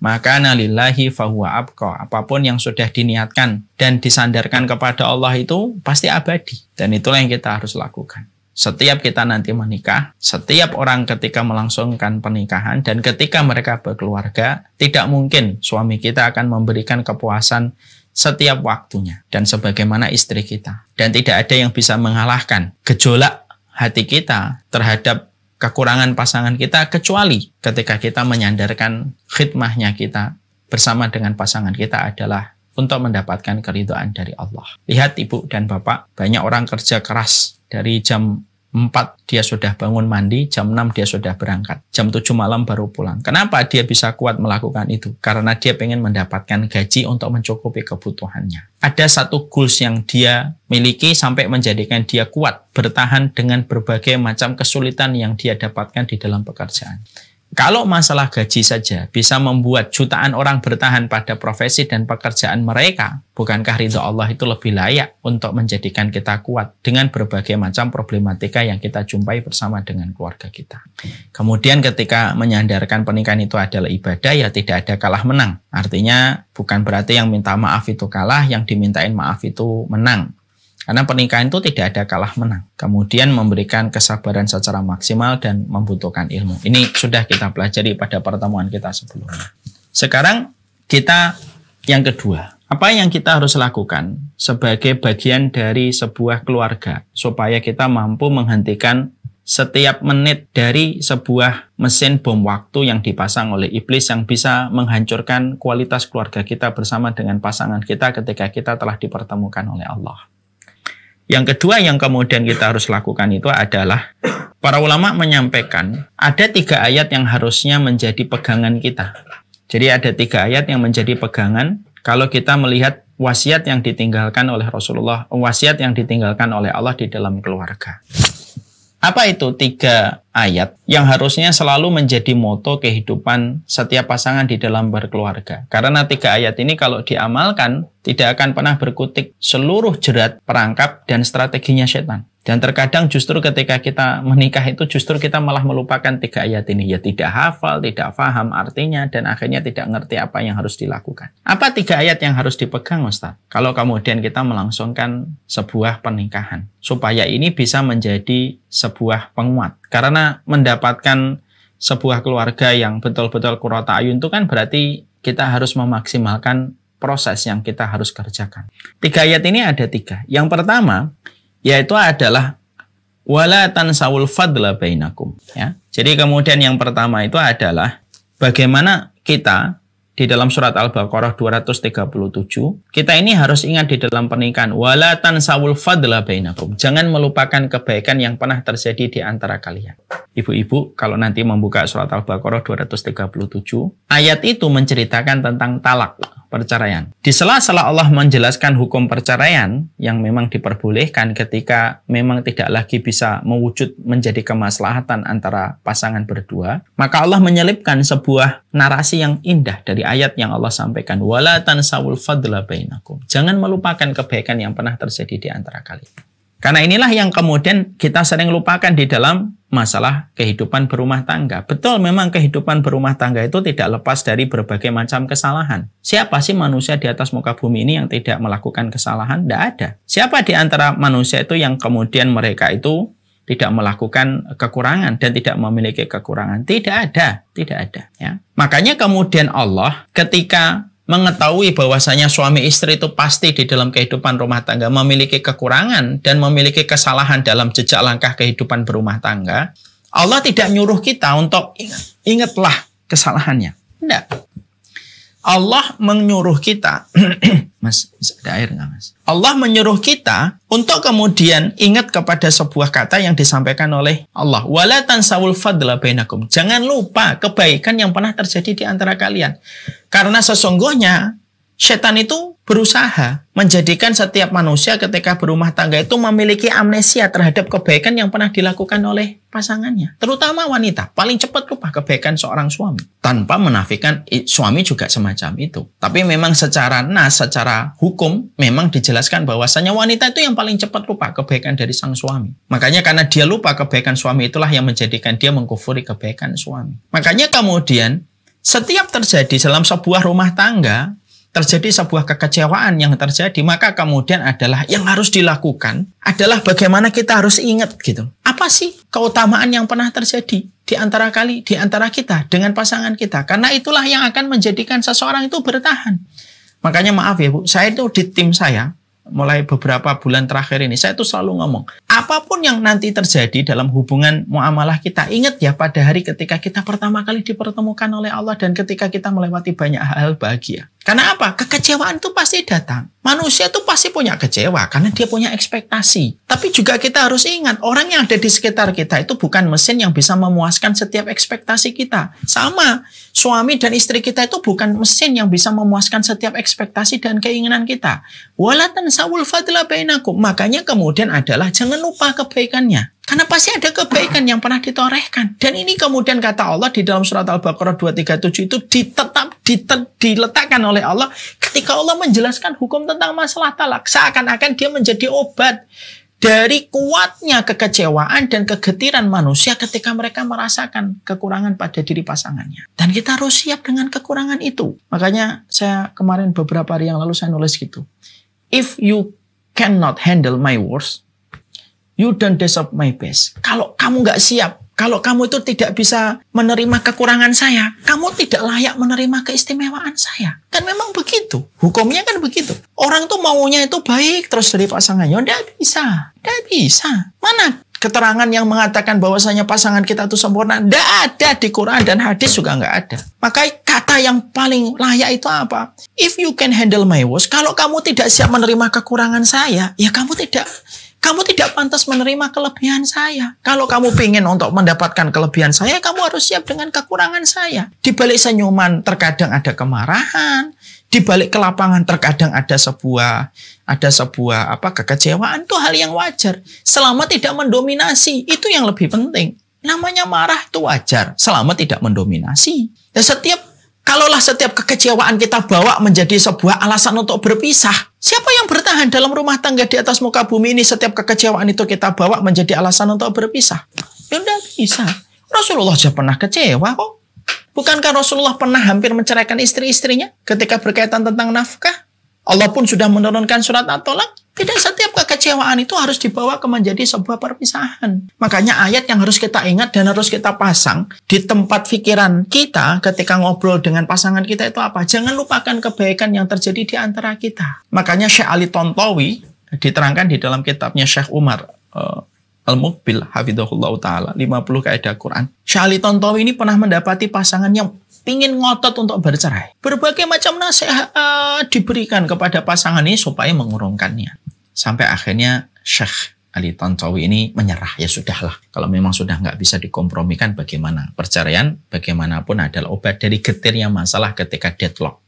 Maka nalillahi fahuwa abqa. Apapun yang sudah diniatkan dan disandarkan kepada Allah itu pasti abadi, dan itulah yang kita harus lakukan. Setiap kita nanti menikah, setiap orang ketika melangsungkan pernikahan dan ketika mereka berkeluarga, tidak mungkin suami kita akan memberikan kepuasan setiap waktunya dan sebagaimana istri kita. Dan tidak ada yang bisa mengalahkan gejolak hati kita terhadap kekurangan pasangan kita kecuali ketika kita menyandarkan khidmahnya kita bersama dengan pasangan kita adalah untuk mendapatkan keridhaan dari Allah. Lihat ibu dan bapak, banyak orang kerja keras. Dari jam 4 dia sudah bangun mandi, jam 6 dia sudah berangkat, jam 7 malam baru pulang. Kenapa dia bisa kuat melakukan itu? Karena dia pengen mendapatkan gaji untuk mencukupi kebutuhannya. Ada satu goals yang dia miliki sampai menjadikan dia kuat bertahan dengan berbagai macam kesulitan yang dia dapatkan di dalam pekerjaan. Kalau masalah gaji saja bisa membuat jutaan orang bertahan pada profesi dan pekerjaan mereka, bukankah ridho Allah itu lebih layak untuk menjadikan kita kuat dengan berbagai macam problematika yang kita jumpai bersama dengan keluarga kita. Kemudian ketika menyandarkan pernikahan itu adalah ibadah, ya tidak ada kalah menang. Artinya bukan berarti yang minta maaf itu kalah, yang dimintain maaf itu menang. Karena pernikahan itu tidak ada kalah menang. Kemudian memberikan kesabaran secara maksimal dan membutuhkan ilmu. Ini sudah kita pelajari pada pertemuan kita sebelumnya. Sekarang kita yang kedua. Apa yang kita harus lakukan sebagai bagian dari sebuah keluarga supaya kita mampu menghentikan setiap menit dari sebuah mesin bom waktu yang dipasang oleh iblis yang bisa menghancurkan kualitas keluarga kita bersama dengan pasangan kita ketika kita telah dipertemukan oleh Allah. Yang kedua yang kemudian kita harus lakukan itu adalah para ulama menyampaikan ada 3 ayat yang harusnya menjadi pegangan kita. Jadi ada 3 ayat yang menjadi pegangan kalau kita melihat wasiat yang ditinggalkan oleh Rasulullah, wasiat yang ditinggalkan oleh Allah di dalam keluarga. Apa itu 3 ayat yang harusnya selalu menjadi moto kehidupan setiap pasangan di dalam berkeluarga? Karena 3 ayat ini kalau diamalkan, tidak akan pernah berkutik seluruh jerat, perangkap, dan strateginya setan. Dan terkadang justru ketika kita menikah itu justru kita malah melupakan 3 ayat ini. Ya tidak hafal, tidak paham artinya, dan akhirnya tidak ngerti apa yang harus dilakukan. Apa 3 ayat yang harus dipegang, Ustaz? Kalau kemudian kita melangsungkan sebuah pernikahan. Supaya ini bisa menjadi sebuah penguat. Karena mendapatkan sebuah keluarga yang betul-betul qurrata ayun itu kan berarti kita harus memaksimalkan proses yang kita harus kerjakan. 3 ayat ini ada 3. Yang pertama, yaitu adalah wala tansawul fadla bainakum, ya. Jadi kemudian yang pertama itu adalah bagaimana kita di dalam surat Al-Baqarah 237, kita ini harus ingat di dalam pernikahan wala tansawul fadla bainakum. Jangan melupakan kebaikan yang pernah terjadi di antara kalian. Ibu-ibu kalau nanti membuka surat Al-Baqarah 237, ayat itu menceritakan tentang talak, perceraian. Di sela-sela Allah menjelaskan hukum perceraian yang memang diperbolehkan ketika memang tidak lagi bisa mewujud menjadi kemaslahatan antara pasangan berdua, maka Allah menyelipkan sebuah narasi yang indah dari ayat yang Allah sampaikan, wala tansawul fadla bainakum. Jangan melupakan kebaikan yang pernah terjadi di antara kalian. Karena inilah yang kemudian kita sering lupakan di dalam masalah kehidupan berumah tangga. Betul, memang kehidupan berumah tangga itu tidak lepas dari berbagai macam kesalahan. Siapa sih manusia di atas muka bumi ini yang tidak melakukan kesalahan? Tidak ada. Siapa di antara manusia itu yang kemudian mereka itu tidak melakukan kekurangan dan tidak memiliki kekurangan? Tidak ada. Tidak ada. Ya. Makanya kemudian Allah ketika mengetahui bahwasanya suami istri itu pasti di dalam kehidupan rumah tangga memiliki kekurangan dan memiliki kesalahan dalam jejak langkah kehidupan berumah tangga, Allah tidak nyuruh kita untuk ingatlah kesalahannya. Tidak. Allah menyuruh kita, Mas, bisa ada air nggak, Mas? Allah menyuruh kita untuk kemudian ingat kepada sebuah kata yang disampaikan oleh Allah. Wala tansawul fadla bainakum. Jangan lupa kebaikan yang pernah terjadi di antara kalian. Karena sesungguhnya setan itu berusaha menjadikan setiap manusia ketika berumah tangga itu memiliki amnesia terhadap kebaikan yang pernah dilakukan oleh pasangannya. Terutama wanita. Paling cepat lupa kebaikan seorang suami. Tanpa menafikan suami juga semacam itu. Tapi memang secara nas, secara hukum, memang dijelaskan bahwasanya wanita itu yang paling cepat lupa kebaikan dari sang suami. Makanya karena dia lupa kebaikan suami itulah yang menjadikan dia mengkufuri kebaikan suami. Makanya kemudian setiap terjadi dalam sebuah rumah tangga, terjadi sebuah kekecewaan yang terjadi, maka kemudian adalah yang harus dilakukan adalah bagaimana kita harus ingat gitu. Apa sih keutamaan yang pernah terjadi di antara kita dengan pasangan kita? Karena itulah yang akan menjadikan seseorang itu bertahan. Makanya maaf ya Bu, saya itu di tim saya mulai beberapa bulan terakhir ini, saya tuh selalu ngomong, apapun yang nanti terjadi dalam hubungan muamalah kita, ingat ya pada hari ketika kita pertama kali dipertemukan oleh Allah dan ketika kita melewati banyak hal bahagia. Karena apa? Kekecewaan itu pasti datang. Manusia itu pasti punya kecewa karena dia punya ekspektasi. Tapi juga kita harus ingat, orang yang ada di sekitar kita itu bukan mesin yang bisa memuaskan setiap ekspektasi kita. Sama, suami dan istri kita itu bukan mesin yang bisa memuaskan setiap ekspektasi dan keinginan kita. Wala tansawul fadla bainakum. Makanya kemudian adalah jangan lupa kebaikannya. Karena pasti ada kebaikan yang pernah ditorehkan. Dan ini kemudian kata Allah di dalam surat Al-Baqarah 237 itu diletakkan oleh Allah ketika Allah menjelaskan hukum tentang masalah talak. Seakan-akan dia menjadi obat dari kuatnya kekecewaan dan kegetiran manusia ketika mereka merasakan kekurangan pada diri pasangannya. Dan kita harus siap dengan kekurangan itu. Makanya saya kemarin beberapa hari yang lalu saya nulis gitu. If you cannot handle my worst, you don't deserve my best. Kalau kamu nggak siap, kalau kamu itu tidak bisa menerima kekurangan saya, kamu tidak layak menerima keistimewaan saya. Kan memang begitu. Hukumnya kan begitu. Orang tuh maunya itu baik terus dari pasangannya. Nggak bisa. Nggak bisa. Mana keterangan yang mengatakan bahwasanya pasangan kita itu sempurna? Nggak ada di Quran dan hadis juga nggak ada. Maka kata yang paling layak itu apa? If you can handle my worst. Kalau kamu tidak siap menerima kekurangan saya, ya kamu tidak pantas menerima kelebihan saya. Kalau kamu ingin untuk mendapatkan kelebihan saya, kamu harus siap dengan kekurangan saya. Di balik senyuman terkadang ada kemarahan, di balik kelapangan terkadang ada sebuah kekecewaan. Itu hal yang wajar. Selama tidak mendominasi, itu yang lebih penting. Namanya marah itu wajar, selama tidak mendominasi. Dan kalaulah setiap kekecewaan kita bawa menjadi sebuah alasan untuk berpisah, siapa yang bertahan dalam rumah tangga di atas muka bumi ini? Setiap kekecewaan itu kita bawa menjadi alasan untuk berpisah. Ya udah bisa. Rasulullah saja pernah kecewa kok. Bukankah Rasulullah pernah hampir menceraikan istri-istrinya ketika berkaitan tentang nafkah? Allah pun sudah menurunkan surat At-Tolak. Tidak setiap kekecewaan itu harus dibawa ke menjadi sebuah perpisahan. Makanya ayat yang harus kita ingat dan harus kita pasang di tempat pikiran kita ketika ngobrol dengan pasangan kita itu apa? Jangan lupakan kebaikan yang terjadi di antara kita. Makanya Syekh Ali Tontowi diterangkan di dalam kitabnya Syekh Umar Al-Muqbil hafidhahullah ta'ala 50 kaidah Quran. Syekh Ali Tontowi ini pernah mendapati pasangan yang ingin ngotot untuk bercerai. Berbagai macam nasihat diberikan kepada pasangan ini supaya mengurungkannya. Sampai akhirnya Syekh Ali Tontowi ini menyerah. Ya sudahlah, kalau memang sudah nggak bisa dikompromikan, bagaimana? Perceraian bagaimanapun adalah obat dari getirnya masalah ketika deadlock.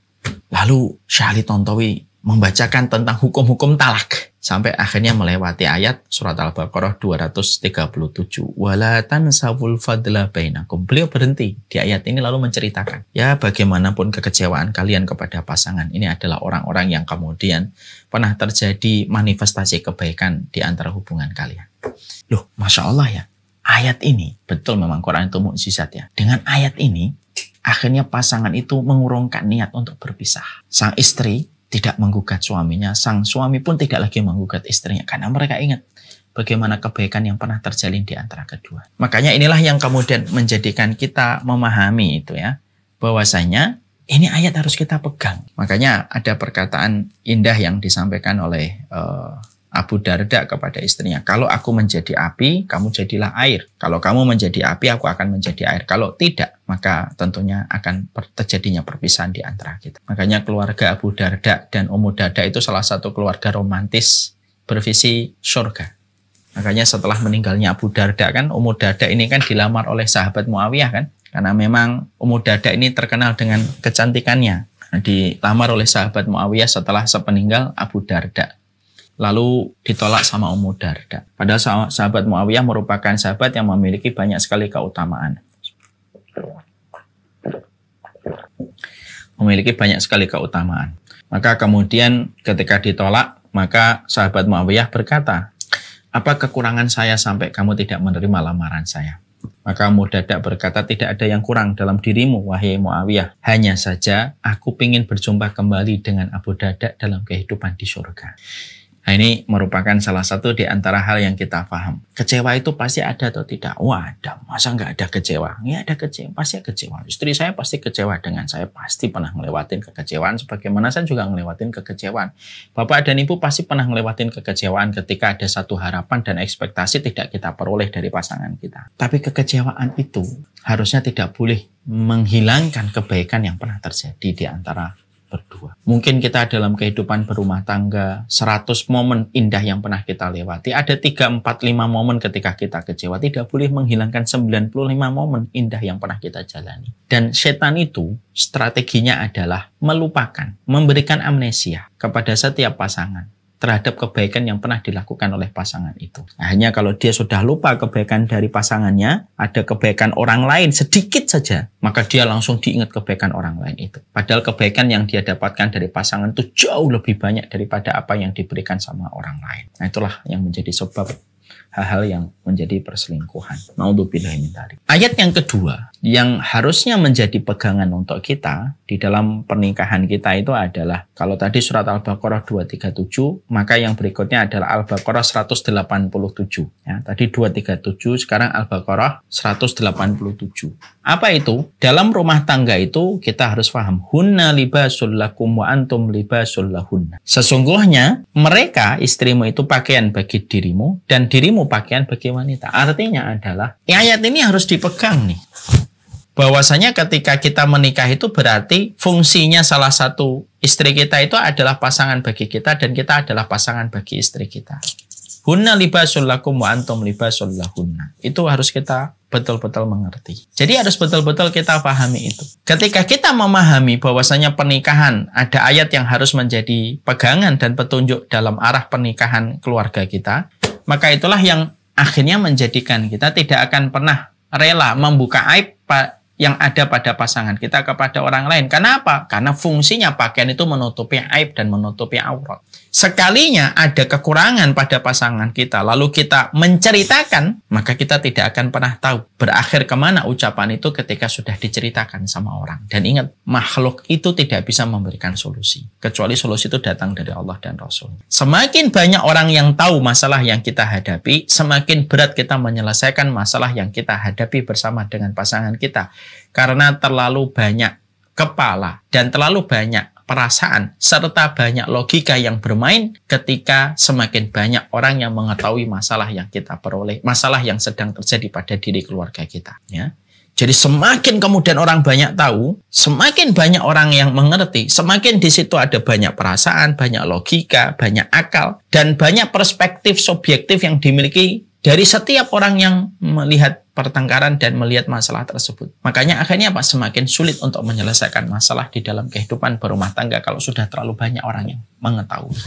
Lalu Syekh Ali Tontowi membacakan tentang hukum-hukum talak. Sampai akhirnya melewati ayat surat Al-Baqarah 237. Wala tansawul fadla bainakum. Beliau berhenti di ayat ini lalu menceritakan. Ya bagaimanapun kekecewaan kalian kepada pasangan. Ini adalah orang-orang yang kemudian pernah terjadi manifestasi kebaikan di antara hubungan kalian. Loh, Masya Allah ya. Ayat ini, betul memang Quran itu mukjizat ya. Dengan ayat ini, akhirnya pasangan itu mengurungkan niat untuk berpisah. Sang istri tidak menggugat suaminya, sang suami pun tidak lagi menggugat istrinya karena mereka ingat bagaimana kebaikan yang pernah terjalin di antara kedua. Makanya inilah yang kemudian menjadikan kita memahami itu ya, bahwasanya ini ayat harus kita pegang. Makanya ada perkataan indah yang disampaikan oleh Abu Darda kepada istrinya. Kalau aku menjadi api, kamu jadilah air. Kalau kamu menjadi api, aku akan menjadi air. Kalau tidak, maka tentunya akan terjadinya perpisahan di antara kita. Makanya keluarga Abu Darda dan Ummu Darda itu salah satu keluarga romantis bervisi surga. Makanya setelah meninggalnya Abu Darda kan, Ummu Darda ini kan dilamar oleh sahabat Muawiyah kan. Karena memang Ummu Darda ini terkenal dengan kecantikannya. Dilamar oleh sahabat Muawiyah setelah sepeninggal Abu Darda. Lalu ditolak sama Ummu Darda. Padahal sahabat Muawiyah merupakan sahabat yang memiliki banyak sekali keutamaan. Memiliki banyak sekali keutamaan. Maka kemudian ketika ditolak, maka sahabat Muawiyah berkata, apa kekurangan saya sampai kamu tidak menerima lamaran saya? Maka Ummu Darda berkata, tidak ada yang kurang dalam dirimu, wahai Muawiyah. Hanya saja aku ingin berjumpa kembali dengan Abu Darda dalam kehidupan di surga. Nah ini merupakan salah satu di antara hal yang kita paham. Kecewa itu pasti ada atau tidak? Wah ada, masa nggak ada kecewa? Ya ada kecewa, pasti kecewa. Istri saya pasti kecewa dengan saya, pasti pernah ngelewatin kekecewaan. Sebagaimana saya juga ngelewatin kekecewaan. Bapak dan Ibu pasti pernah ngelewatin kekecewaan ketika ada satu harapan dan ekspektasi tidak kita peroleh dari pasangan kita. Tapi kekecewaan itu harusnya tidak boleh menghilangkan kebaikan yang pernah terjadi di antara berdua. Mungkin kita dalam kehidupan berumah tangga 100 momen indah yang pernah kita lewati, ada 3, 4, 5 momen ketika kita kecewa. Tidak boleh menghilangkan 95 momen indah yang pernah kita jalani. Dan setan itu strateginya adalah melupakan, memberikan amnesia kepada setiap pasangan. terhadap kebaikan yang pernah dilakukan oleh pasangan itu. Nah, hanya kalau dia sudah lupa kebaikan dari pasangannya, ada kebaikan orang lain sedikit saja, maka dia langsung diingat kebaikan orang lain itu. Padahal kebaikan yang dia dapatkan dari pasangan itu jauh lebih banyak daripada apa yang diberikan sama orang lain. Nah, itulah yang menjadi sebab hal-hal yang menjadi perselingkuhan. Naudzubillahi min dzalik. Ayat yang kedua yang harusnya menjadi pegangan untuk kita di dalam pernikahan kita itu adalah, kalau tadi surat Al-Baqarah 237, maka yang berikutnya adalah Al-Baqarah 187. Ya, tadi 237, sekarang Al-Baqarah 187. Apa itu? Dalam rumah tangga itu kita harus paham, hunna libasul lakum wa antum libasul lahunna. Sesungguhnya mereka, istrimu itu pakaian bagi dirimu dan dirimu pakaian bagi wanita. Artinya adalah, ayat ini harus dipegang nih. Bahwasanya ketika kita menikah itu berarti fungsinya salah satu istri kita itu adalah pasangan bagi kita dan kita adalah pasangan bagi istri kita. Hunna libasul lakum wa antum libasul lahunna. Itu harus kita betul-betul mengerti. Jadi harus betul-betul kita pahami itu. Ketika kita memahami bahwasanya pernikahan ada ayat yang harus menjadi pegangan dan petunjuk dalam arah pernikahan keluarga kita, maka itulah yang akhirnya menjadikan kita tidak akan pernah rela membuka aib yang ada pada pasangan kita kepada orang lain. Kenapa? Karena fungsinya pakaian itu menutupi aib dan menutupi aurat. Sekalinya ada kekurangan pada pasangan kita, lalu kita menceritakan, maka kita tidak akan pernah tahu berakhir kemana ucapan itu ketika sudah diceritakan sama orang. Dan ingat, makhluk itu tidak bisa memberikan solusi, kecuali solusi itu datang dari Allah dan Rasul. Semakin banyak orang yang tahu masalah yang kita hadapi, semakin berat kita menyelesaikan masalah yang kita hadapi bersama dengan pasangan kita. Karena terlalu banyak kepala dan terlalu banyak perasaan serta banyak logika yang bermain ketika semakin banyak orang yang mengetahui masalah yang kita peroleh, masalah yang sedang terjadi pada diri keluarga kita, ya. Jadi semakin kemudian orang banyak tahu, semakin banyak orang yang mengerti, semakin di situ ada banyak perasaan, banyak logika, banyak akal, dan banyak perspektif subjektif yang dimiliki dari setiap orang yang melihat pertengkaran dan melihat masalah tersebut. Makanya akhirnya apa? Semakin sulit untuk menyelesaikan masalah di dalam kehidupan berumah tangga kalau sudah terlalu banyak orang yang mengetahui.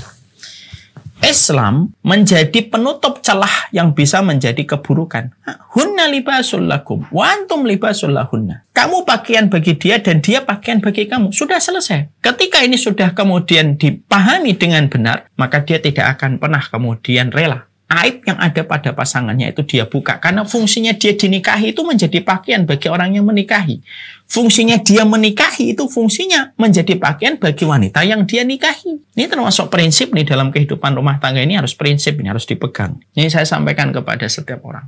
Islam menjadi penutup celah yang bisa menjadi keburukan. Hunna libasul lakum wa antum libasul lahunna. Kamu pakaian bagi dia dan dia pakaian bagi kamu. Sudah selesai. Ketika ini sudah kemudian dipahami dengan benar, maka dia tidak akan pernah kemudian rela aib yang ada pada pasangannya itu dia buka. Karena fungsinya dia dinikahi itu menjadi pakaian bagi orang yang menikahi. Fungsinya dia menikahi itu fungsinya menjadi pakaian bagi wanita yang dia nikahi. Ini termasuk prinsip nih dalam kehidupan rumah tangga, ini harus prinsip, ini harus dipegang. Ini saya sampaikan kepada setiap orang.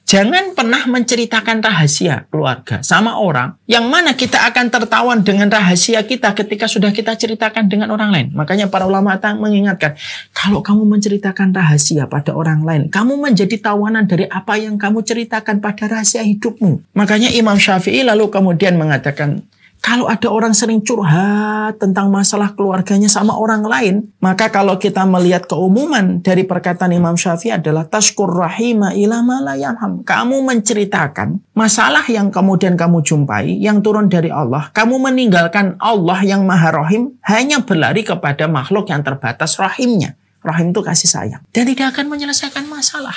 Jangan pernah menceritakan rahasia keluarga sama orang yang mana kita akan tertawan dengan rahasia kita ketika sudah kita ceritakan dengan orang lain. Makanya para ulama mengingatkan, kalau kamu menceritakan rahasia pada orang lain, kamu menjadi tawanan dari apa yang kamu ceritakan pada rahasia hidupmu. Makanya Imam Syafi'i lalu kemudian mengatakan, kalau ada orang sering curhat tentang masalah keluarganya sama orang lain, maka kalau kita melihat keumuman dari perkataan Imam Syafi'i adalah tashkur rahima ila ma la yanham. Kamu menceritakan masalah yang kemudian kamu jumpai yang turun dari Allah, kamu meninggalkan Allah yang Maha Rahim hanya berlari kepada makhluk yang terbatas rahimnya. Rahim itu kasih sayang dan tidak akan menyelesaikan masalah.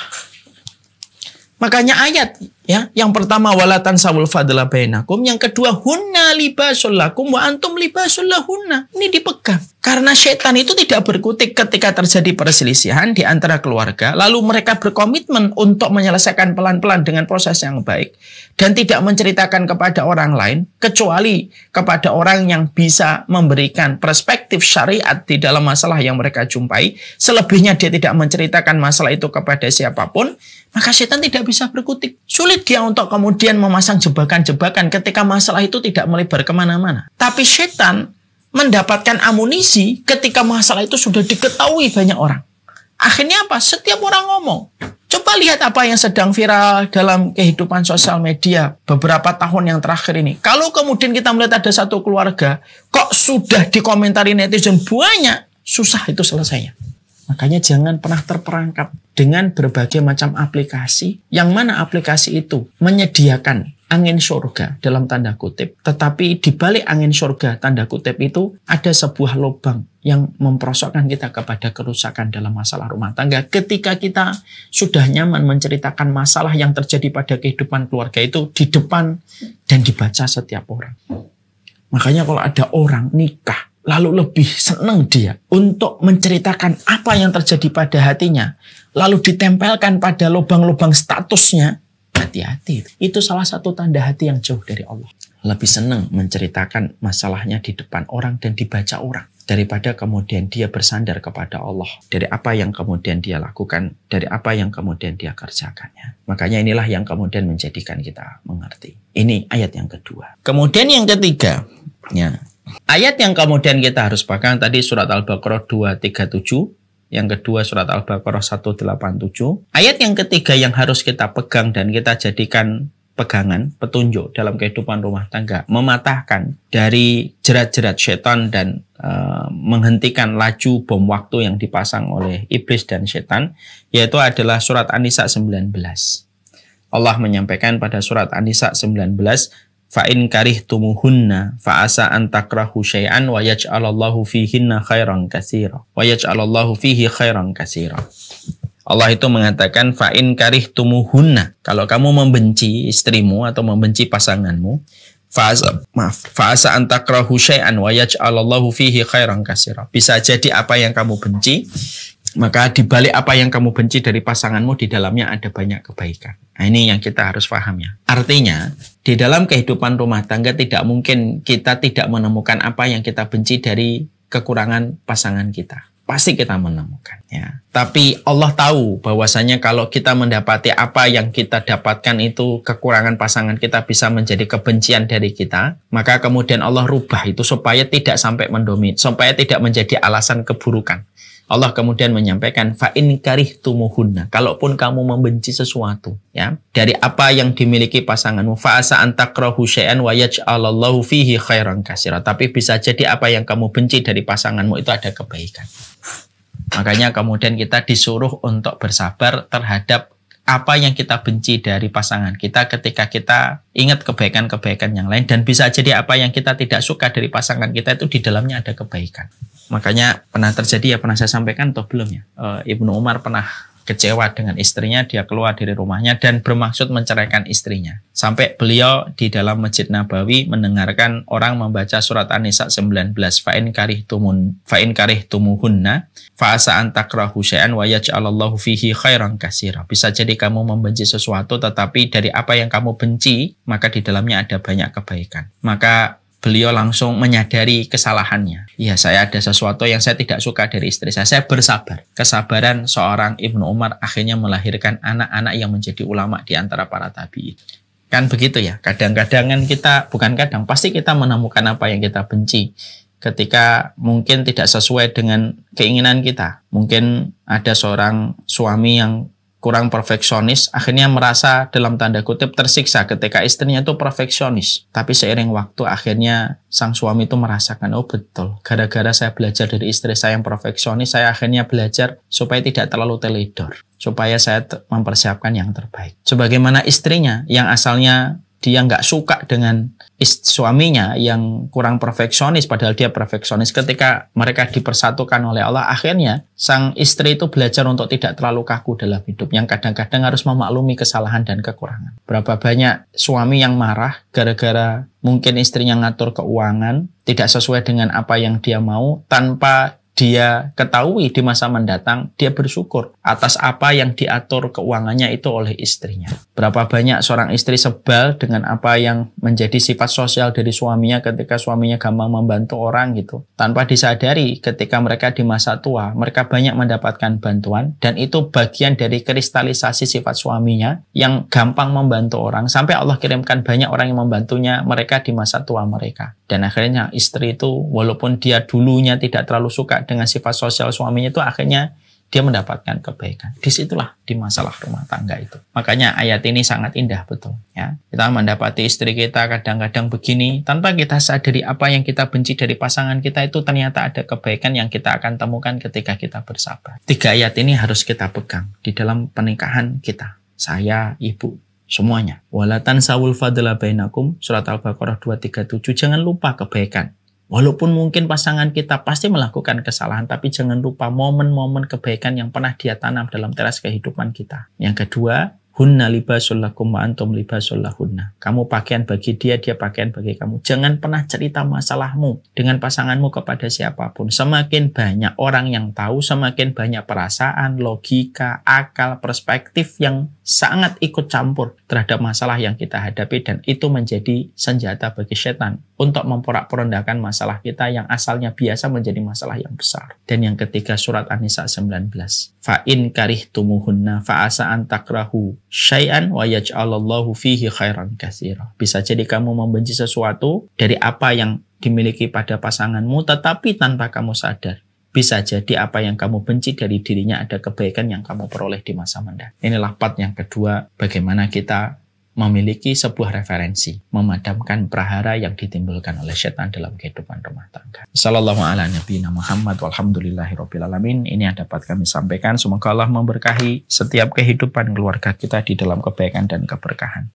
Makanya ayat ya, yang pertama walatan sawul fadla bainakum, yang kedua hunna libasul lakum wa antum libasul lahunna. Ini dipegang. Karena setan itu tidak berkutik ketika terjadi perselisihan di antara keluarga, lalu mereka berkomitmen untuk menyelesaikan pelan-pelan dengan proses yang baik dan tidak menceritakan kepada orang lain kecuali kepada orang yang bisa memberikan perspektif syariat di dalam masalah yang mereka jumpai. Selebihnya dia tidak menceritakan masalah itu kepada siapapun, maka setan tidak bisa berkutik. Sulit dia untuk kemudian memasang jebakan-jebakan ketika masalah itu tidak melebar kemana-mana. Tapi setan mendapatkan amunisi ketika masalah itu sudah diketahui banyak orang. Akhirnya apa? Setiap orang ngomong. Coba lihat apa yang sedang viral dalam kehidupan sosial media beberapa tahun yang terakhir ini. Kalau kemudian kita melihat ada satu keluarga, kok sudah dikomentari netizen banyak, susah itu selesainya. Makanya jangan pernah terperangkap dengan berbagai macam aplikasi, yang mana aplikasi itu menyediakan angin surga dalam tanda kutip. Tetapi di balik angin surga tanda kutip itu ada sebuah lubang yang memperosokkan kita kepada kerusakan dalam masalah rumah tangga. Ketika kita sudah nyaman menceritakan masalah yang terjadi pada kehidupan keluarga itu di depan dan dibaca setiap orang. Makanya kalau ada orang nikah, lalu lebih senang dia untuk menceritakan apa yang terjadi pada hatinya, lalu ditempelkan pada lubang-lubang statusnya, hati-hati. Itu salah satu tanda hati yang jauh dari Allah. Lebih senang menceritakan masalahnya di depan orang dan dibaca orang, daripada kemudian dia bersandar kepada Allah dari apa yang kemudian dia lakukan, dari apa yang kemudian dia kerjakannya. Makanya inilah yang kemudian menjadikan kita mengerti. Ini ayat yang kedua. Kemudian yang ketiga, ya, ayat yang kemudian kita harus pegang tadi surat Al-Baqarah 237, yang kedua surat Al-Baqarah 187. Ayat yang ketiga yang harus kita pegang dan kita jadikan pegangan, petunjuk dalam kehidupan rumah tangga, mematahkan dari jerat-jerat setan dan menghentikan laju bom waktu yang dipasang oleh iblis dan setan, yaitu adalah surat An-Nisa 19. Allah menyampaikan pada surat An-Nisa 19, fa'in karihtumuhunna fa'asa an takrahu syai'an wa yaj'alallahu fihinna khairan katsira wa yaj'alallahu fihi khairan katsira. Allah itu mengatakan fa'in karihtumuhunna, kalau kamu membenci istrimu atau membenci pasanganmu, fa'asa an takrahu syai'an wa yaj'alallahu fihi khairan katsira. Bisa jadi apa yang kamu benci, maka di balik apa yang kamu benci dari pasanganmu, di dalamnya ada banyak kebaikan. Nah, ini yang kita harus paham ya. Artinya, di dalam kehidupan rumah tangga tidak mungkin kita tidak menemukan apa yang kita benci dari kekurangan pasangan kita. Pasti kita menemukan ya. Tapi Allah tahu bahwasanya kalau kita mendapati apa yang kita dapatkan itu kekurangan pasangan kita bisa menjadi kebencian dari kita, maka kemudian Allah rubah itu supaya tidak sampai mendominasi, supaya tidak menjadi alasan keburukan. Allah kemudian menyampaikan fa'in karihtumuhunna, kalaupun kamu membenci sesuatu ya dari apa yang dimiliki pasanganmu, fa'asa an takrahu syai'an wa yaj'alallahu fihi khairan katsira, tapi bisa jadi apa yang kamu benci dari pasanganmu itu ada kebaikan. Makanya kemudian kita disuruh untuk bersabar terhadap apa yang kita benci dari pasangan kita ketika kita ingat kebaikan-kebaikan yang lain, dan bisa jadi apa yang kita tidak suka dari pasangan kita itu di dalamnya ada kebaikan. Makanya pernah terjadi ya, pernah saya sampaikan atau belum ya, Ibnu Umar pernah kecewa dengan istrinya, dia keluar dari rumahnya dan bermaksud menceraikan istrinya. Sampai beliau di dalam Masjid Nabawi mendengarkan orang membaca surat An-Nisa 19, fa'in karihtumuhunna fa'asa an takrahu syai'an wa yaj'alallahu fihi khairan katsira. Bisa jadi kamu membenci sesuatu, tetapi dari apa yang kamu benci, maka di dalamnya ada banyak kebaikan. Maka beliau langsung menyadari kesalahannya. Ya, saya ada sesuatu yang saya tidak suka dari istri saya. Saya bersabar. Kesabaran seorang Ibnu Umar akhirnya melahirkan anak-anak yang menjadi ulama di antara para tabi'in. Kan begitu ya. Kadang-kadang kita, bukan kadang, pasti kita menemukan apa yang kita benci ketika mungkin tidak sesuai dengan keinginan kita. Mungkin ada seorang suami yang kurang perfeksionis, akhirnya merasa dalam tanda kutip tersiksa ketika istrinya itu perfeksionis. Tapi seiring waktu akhirnya sang suami itu merasakan, oh betul, gara-gara saya belajar dari istri saya yang perfeksionis, saya akhirnya belajar supaya tidak terlalu teledor, supaya saya mempersiapkan yang terbaik. Sebagaimana istrinya yang asalnya dia nggak suka dengan suaminya yang kurang perfeksionis, padahal dia perfeksionis. Ketika mereka dipersatukan oleh Allah, akhirnya sang istri itu belajar untuk tidak terlalu kaku dalam hidup, yang kadang-kadang harus memaklumi kesalahan dan kekurangan. Berapa banyak suami yang marah gara-gara mungkin istrinya ngatur keuangan tidak sesuai dengan apa yang dia mau, tanpa dia ketahui di masa mendatang, dia bersyukur atas apa yang diatur keuangannya itu oleh istrinya. Berapa banyak seorang istri sebal dengan apa yang menjadi sifat sosial dari suaminya ketika suaminya gampang membantu orang gitu. Tanpa disadari ketika mereka di masa tua, mereka banyak mendapatkan bantuan, dan itu bagian dari kristalisasi sifat suaminya yang gampang membantu orang. Sampai Allah kirimkan banyak orang yang membantunya mereka di masa tua mereka. Dan akhirnya istri itu walaupun dia dulunya tidak terlalu suka dengan sifat sosial suaminya itu, akhirnya dia mendapatkan kebaikan. Disitulah di masalah rumah tangga itu. Makanya ayat ini sangat indah betul ya. Kita mendapati istri kita kadang-kadang begini, tanpa kita sadari apa yang kita benci dari pasangan kita itu ternyata ada kebaikan yang kita akan temukan ketika kita bersabar. 3 ayat ini harus kita pegang di dalam pernikahan kita. Saya, ibu, Semuanya. Walatan sawul fadla bainakum, surat Al-Baqarah 237. Jangan lupa kebaikan. Walaupun mungkin pasangan kita pasti melakukan kesalahan, tapi jangan lupa momen-momen kebaikan yang pernah dia tanam dalam teras kehidupan kita. Yang kedua, hunna libasul lakum wa antum libasul lahunna. Kamu pakaian bagi dia pakaian bagi kamu. Jangan pernah cerita masalahmu dengan pasanganmu kepada siapapun. Semakin banyak orang yang tahu, semakin banyak perasaan, logika, akal, perspektif yang sangat ikut campur terhadap masalah yang kita hadapi, dan itu menjadi senjata bagi setan untuk memporak-porandakan masalah kita yang asalnya biasa menjadi masalah yang besar. Dan yang ketiga, surat An-Nisa 19. Fa in karihtumuhunna fa asa an takrahu syai'an wa yaj'alallahu fihi khairan katsira. Bisa jadi kamu membenci sesuatu dari apa yang dimiliki pada pasanganmu, tetapi tanpa kamu sadar. Bisa jadi apa yang kamu benci dari dirinya ada kebaikan yang kamu peroleh di masa mendatang. Inilah part yang kedua, bagaimana kita memiliki sebuah referensi, memadamkan prahara yang ditimbulkan oleh setan dalam kehidupan rumah tangga. Sallallahu ala nabiyina Muhammad walhamdulillahirabbil alamin. Ini yang dapat kami sampaikan. Semoga Allah memberkahi setiap kehidupan keluarga kita di dalam kebaikan dan keberkahan.